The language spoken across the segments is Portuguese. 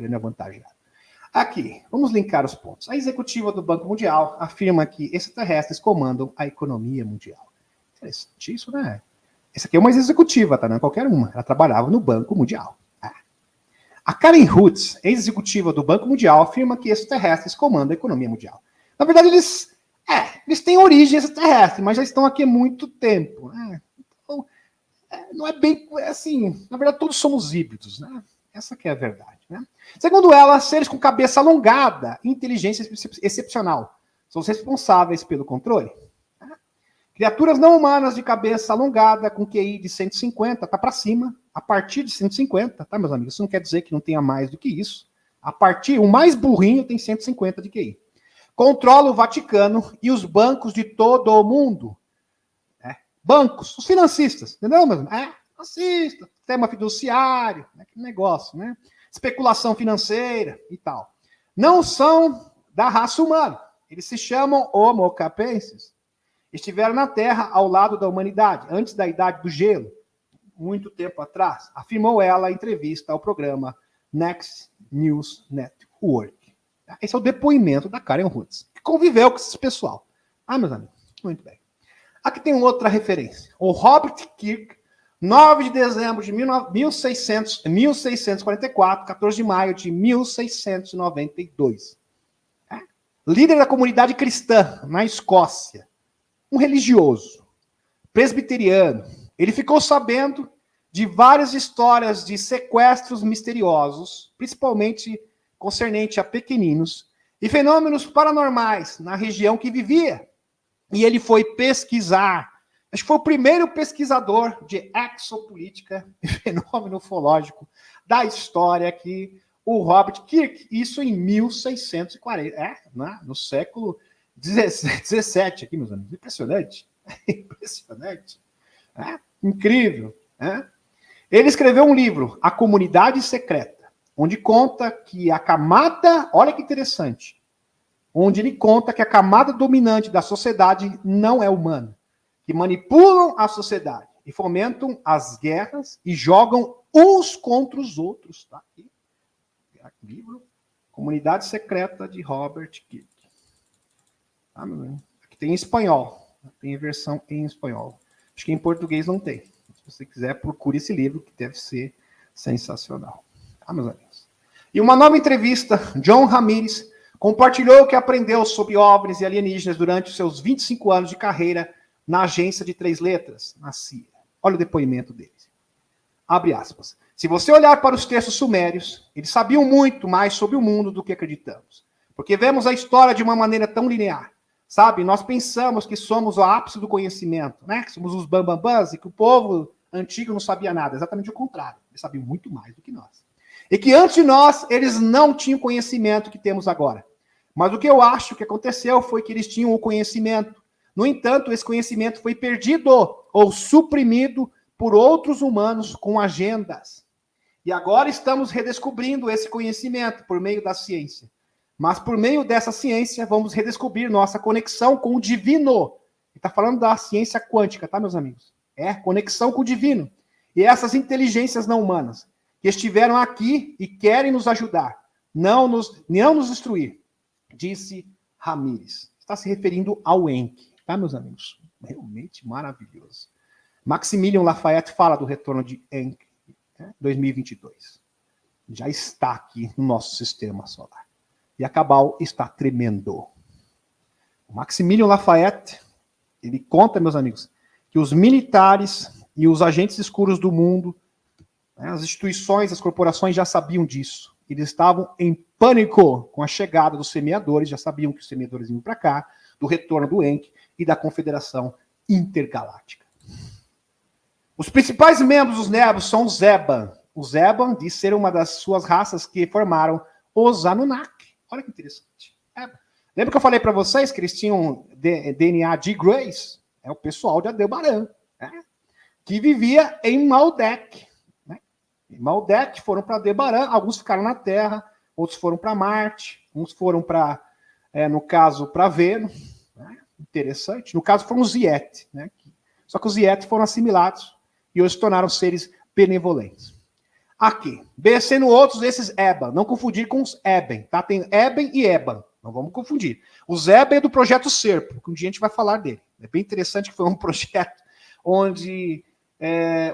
querendo avantajar. Aqui, vamos linkar os pontos. A executiva do Banco Mundial afirma que extraterrestres comandam a economia mundial. Interessante isso, né? Essa aqui é uma executiva, tá? Não é qualquer uma. Ela trabalhava no Banco Mundial. A Karen Hutz, ex-executiva do Banco Mundial, afirma que extraterrestres comandam a economia mundial. Na verdade, eles têm origem extraterrestre, mas já estão aqui há muito tempo. Né? Então, não é bem assim. Na verdade, todos somos híbridos, né? Essa que é a verdade. Né? Segundo ela, seres com cabeça alongada e inteligência excepcional são os responsáveis pelo controle. Né? Criaturas não humanas de cabeça alongada, com QI de 150, tá para cima, a partir de 150, tá, meus amigos? Isso não quer dizer que não tenha mais do que isso. O mais burrinho tem 150 de QI. Controla o Vaticano e os bancos de todo o mundo. Bancos, os financistas, entendeu, meus amigos? Financista, sistema fiduciário, que negócio, né? Especulação financeira e tal. Não são da raça humana. Eles se chamam Homo capenses. Estiveram na Terra ao lado da humanidade, antes da Idade do Gelo, muito tempo atrás, afirmou ela em entrevista ao programa Next News Network. Esse é o depoimento da Karen Hutz, que conviveu com esse pessoal. Meus amigos, muito bem. Aqui tem outra referência. O Robert Kirk, 9 de dezembro de 1644, 14 de maio de 1692. Líder da comunidade cristã na Escócia. Um religioso, presbiteriano. Ele ficou sabendo de várias histórias de sequestros misteriosos, principalmente concernente a pequeninos, e fenômenos paranormais na região que vivia. E ele foi pesquisar. Acho que foi o primeiro pesquisador de exopolítica e fenômeno ufológico da história aqui, o Robert Kirk. Isso em 1640, no século 17 aqui, meus amigos. Impressionante. Impressionante. Incrível. Ele escreveu um livro, A Comunidade Secreta, onde conta que a camada, olha que interessante, onde ele conta que a camada dominante da sociedade não é humana, que manipulam a sociedade e fomentam as guerras e jogam uns contra os outros. Tá aqui. Livro, Comunidade Secreta de Robert Kirk. Aqui tem em espanhol. Tem a versão em espanhol. Acho que em português não tem. Se você quiser, procure esse livro, que deve ser sensacional. Meus amigos? E uma nova entrevista, John Ramirez compartilhou o que aprendeu sobre OVNIs e alienígenas durante os seus 25 anos de carreira na agência de 3 letras, na CIA. Olha o depoimento dele. Abre aspas. Se você olhar para os textos sumérios, eles sabiam muito mais sobre o mundo do que acreditamos. Porque vemos a história de uma maneira tão linear. Sabe, nós pensamos que somos o ápice do conhecimento, né? Que somos os bambambãs e que o povo antigo não sabia nada. Exatamente o contrário. Eles sabiam muito mais do que nós. E que antes de nós, eles não tinham o conhecimento que temos agora. Mas o que eu acho que aconteceu foi que eles tinham o conhecimento. No entanto, esse conhecimento foi perdido ou suprimido por outros humanos com agendas. E agora estamos redescobrindo esse conhecimento por meio da ciência. Mas por meio dessa ciência, vamos redescobrir nossa conexão com o divino. Ele está falando da ciência quântica, tá, meus amigos? Conexão com o divino. E essas inteligências não humanas, que estiveram aqui e querem nos ajudar, não nos destruir, disse Ramírez. Está se referindo ao Enki, tá, meus amigos? Realmente maravilhoso. Maximilian Lafayette fala do retorno de Enki, 2022. Já está aqui no nosso sistema solar. E a Cabal está tremendo. O Maximilian Lafayette, ele conta, meus amigos, que os militares e os agentes escuros do mundo, as instituições, as corporações já sabiam disso. Eles estavam em pânico com a chegada dos semeadores, já sabiam que os semeadores iam para cá, do retorno do Enki e da Confederação Intergaláctica. Os principais membros dos Nebos são os Zeban. O Zeban diz ser uma das suas raças que formaram os Anunnaki. Olha que interessante. Lembra que eu falei para vocês que eles tinham DNA de Grace? É o pessoal de Aldebaran, que vivia em Maldek. Em Maldek foram para Aldebaran, alguns ficaram na Terra, outros foram para Marte, uns foram para, no caso, para Vênus. Interessante. No caso, foram os Yeti. Só que os Yeti foram assimilados e hoje se tornaram seres benevolentes. Aqui. B sendo outros desses Eban. Não confundir com os Eben, tá? Tem Eben e Eban. Não vamos confundir. Os Eben é do projeto Serpo, que um dia a gente vai falar dele. É bem interessante que foi um projeto onde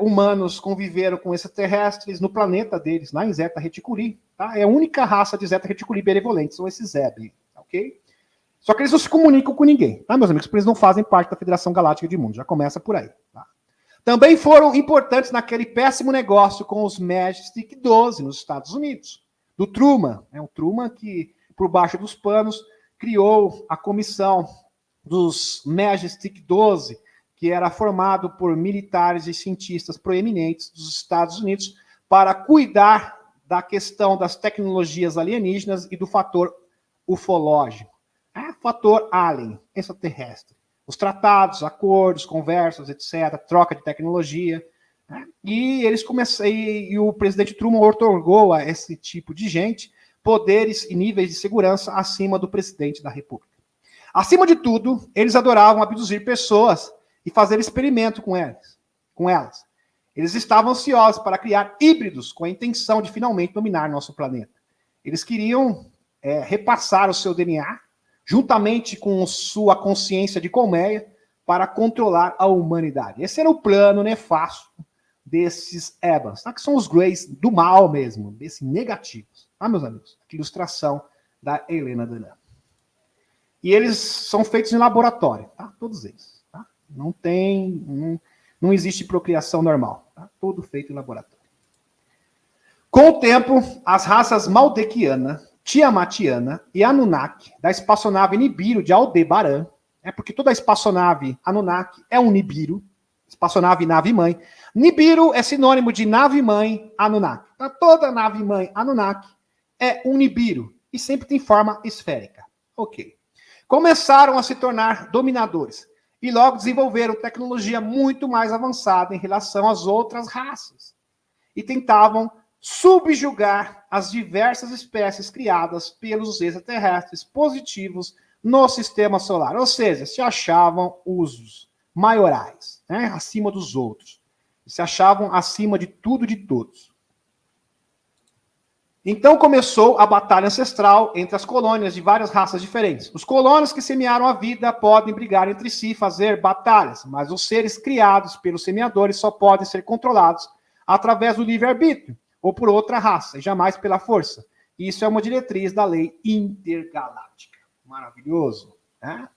humanos conviveram com extraterrestres no planeta deles, lá em Zeta Reticuli. Tá? É a única raça de Zeta Reticuli benevolente, são esses Eben, ok? Só que eles não se comunicam com ninguém, tá, meus amigos? Porque eles não fazem parte da Federação Galáctica de Mundo. Já começa por aí, tá? Também foram importantes naquele péssimo negócio com os Majestic 12 nos Estados Unidos, do Truman. É um Truman que, por baixo dos panos, criou a comissão dos Majestic 12, que era formado por militares e cientistas proeminentes dos Estados Unidos para cuidar da questão das tecnologias alienígenas e do fator ufológico. Fator alien, extraterrestre. Os tratados, acordos, conversas, etc., troca de tecnologia. E eles começaram, e o presidente Truman otorgou a esse tipo de gente poderes e níveis de segurança acima do presidente da República. Acima de tudo, eles adoravam abduzir pessoas e fazer experimento com elas. Eles estavam ansiosos para criar híbridos com a intenção de finalmente dominar nosso planeta. Eles queriam repassar o seu DNA, juntamente com sua consciência de colmeia, para controlar a humanidade. Esse era o plano nefasto desses Ebans, tá? Que são os Greys do mal mesmo, desses negativos. Tá, meus amigos? Aqui, ilustração da Helena Dunham. E eles são feitos em laboratório, tá? Todos eles. Tá? Não existe procriação normal. Tá? Tudo feito em laboratório. Com o tempo, as raças Maldequiana, Tiamatiana e Anunnaki, da espaçonave Nibiru de Aldebaran, porque toda espaçonave Anunnaki é um Nibiru, espaçonave nave-mãe. Nibiru é sinônimo de nave-mãe Anunnaki. Então, toda nave-mãe Anunnaki é um Nibiru e sempre tem forma esférica. Ok. Começaram a se tornar dominadores e logo desenvolveram tecnologia muito mais avançada em relação às outras raças e tentavam subjugar as diversas espécies criadas pelos extraterrestres positivos no sistema solar. Ou seja, se achavam os maiorais, né, acima dos outros. Se achavam acima de tudo e de todos. Então começou a batalha ancestral entre as colônias de várias raças diferentes. Os colonos que semearam a vida podem brigar entre si e fazer batalhas, mas os seres criados pelos semeadores só podem ser controlados através do livre-arbítrio ou por outra raça, e jamais pela força. Isso é uma diretriz da lei intergaláctica. Maravilhoso, né?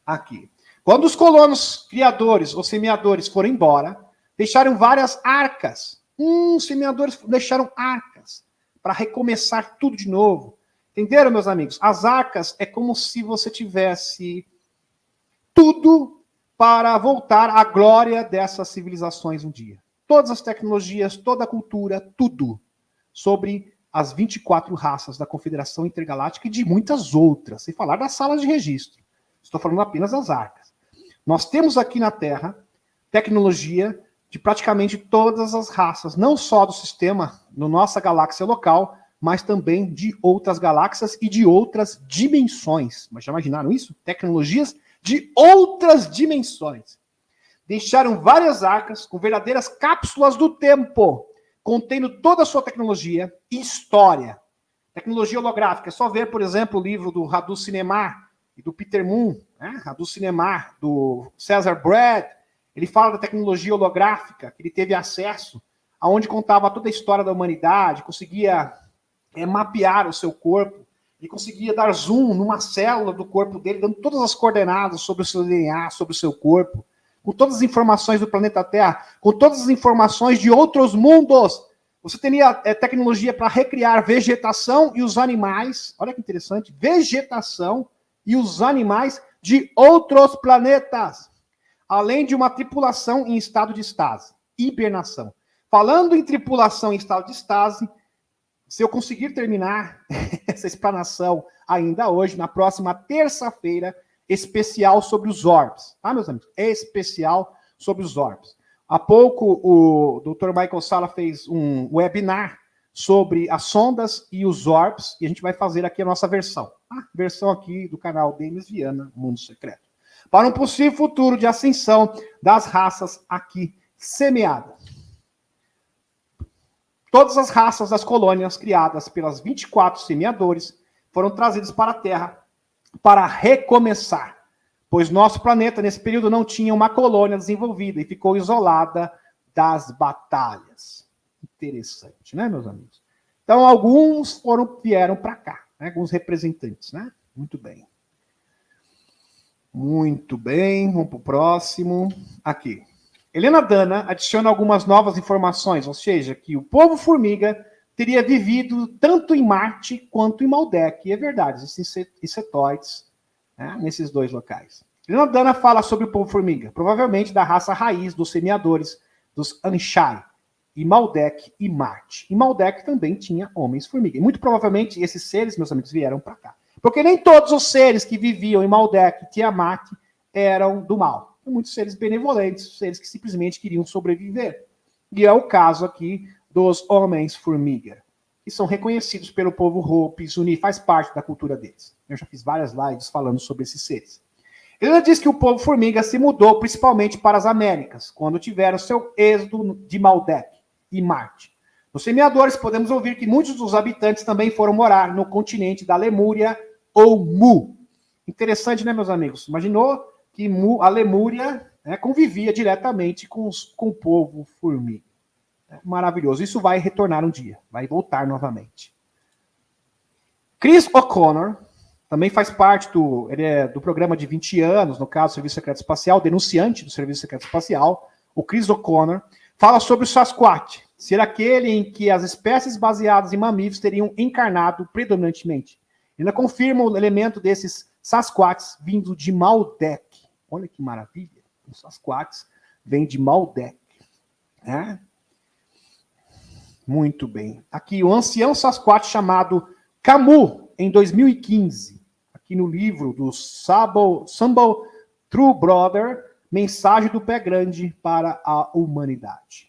Aqui. Quando os colonos criadores ou semeadores foram embora, deixaram várias arcas. Os semeadores deixaram arcas para recomeçar tudo de novo. Entenderam, meus amigos? As arcas é como se você tivesse tudo para voltar à glória dessas civilizações um dia. Todas as tecnologias, toda a cultura, tudo sobre as 24 raças da Confederação Intergaláctica e de muitas outras, sem falar das salas de registro. Estou falando apenas das arcas. Nós temos aqui na Terra tecnologia de praticamente todas as raças, não só do sistema, na nossa galáxia local, mas também de outras galáxias e de outras dimensões. Mas já imaginaram isso? Tecnologias de outras dimensões. Deixaram várias arcas com verdadeiras cápsulas do tempo, contendo toda a sua tecnologia e história. Tecnologia holográfica. É só ver, por exemplo, o livro do Radu Sinemar e do Peter Moon, né? Radu Sinemar, do Cesar Brad. Ele fala da tecnologia holográfica, que ele teve acesso, aonde contava toda a história da humanidade, conseguia mapear o seu corpo, ele conseguia dar zoom numa célula do corpo dele, dando todas as coordenadas sobre o seu DNA, sobre o seu corpo, com todas as informações do planeta Terra, com todas as informações de outros mundos. Você teria tecnologia para recriar vegetação e os animais, olha que interessante, vegetação e os animais de outros planetas, além de uma tripulação em estado de estase, hibernação. Falando em tripulação em estado de estase, se eu conseguir terminar essa explanação ainda hoje, na próxima terça-feira, especial sobre os orbs. Tá, meus amigos? É especial sobre os orbs. Há pouco, o Dr. Michael Sala fez um webinar sobre as sondas e os orbs, e a gente vai fazer aqui a nossa versão. Tá? Versão aqui do canal Denis Viana, Mundo Secreto. Para um possível futuro de ascensão das raças aqui semeadas. Todas as raças das colônias criadas pelas 24 semeadores foram trazidas para a Terra para recomeçar, pois nosso planeta, nesse período, não tinha uma colônia desenvolvida e ficou isolada das batalhas. Interessante, né, meus amigos? Então, alguns vieram para cá, né, alguns representantes, né? Muito bem. Muito bem, vamos para o próximo. Aqui. Helena Dana adiciona algumas novas informações, ou seja, que o povo formiga teria vivido tanto em Marte quanto em Maldek. E é verdade, existem insetoides, né, nesses dois locais. Helena Dana fala sobre o povo formiga, provavelmente da raça raiz dos semeadores, dos Anshai, e Maldek e Marte. E Maldek também tinha homens formiga. E muito provavelmente esses seres, meus amigos, vieram para cá. Porque nem todos os seres que viviam em Maldek e Tiamat eram do mal. Muitos seres benevolentes, seres que simplesmente queriam sobreviver. E é o caso aqui dos homens-formiga, que são reconhecidos pelo povo Hopi, Zuni, faz parte da cultura deles. Eu já fiz várias lives falando sobre esses seres. Ele diz que o povo formiga se mudou principalmente para as Américas, quando tiveram seu êxodo de Maldek e Marte. Nos semeadores, podemos ouvir que muitos dos habitantes também foram morar no continente da Lemúria ou Mu. Interessante, né, meus amigos? Imaginou que a Lemúria, né, convivia diretamente com o povo formiga. Maravilhoso. Isso vai retornar um dia, vai voltar novamente. Chris O'Connor também faz parte ele é do programa de 20 anos, no caso do Serviço Secreto Espacial, denunciante do Serviço Secreto Espacial. O Chris O'Connor fala sobre o Sasquatch, ser aquele em que as espécies baseadas em mamíferos teriam encarnado predominantemente. Ainda confirma o elemento desses Sasquatchs vindo de Maldek. Olha que maravilha. Os Sasquatchs vêm de Maldek. Né? Muito bem. Aqui, o ancião Sasquatch chamado Camus, em 2015. Aqui no livro do Sambal True Brother, Mensagem do Pé Grande para a Humanidade.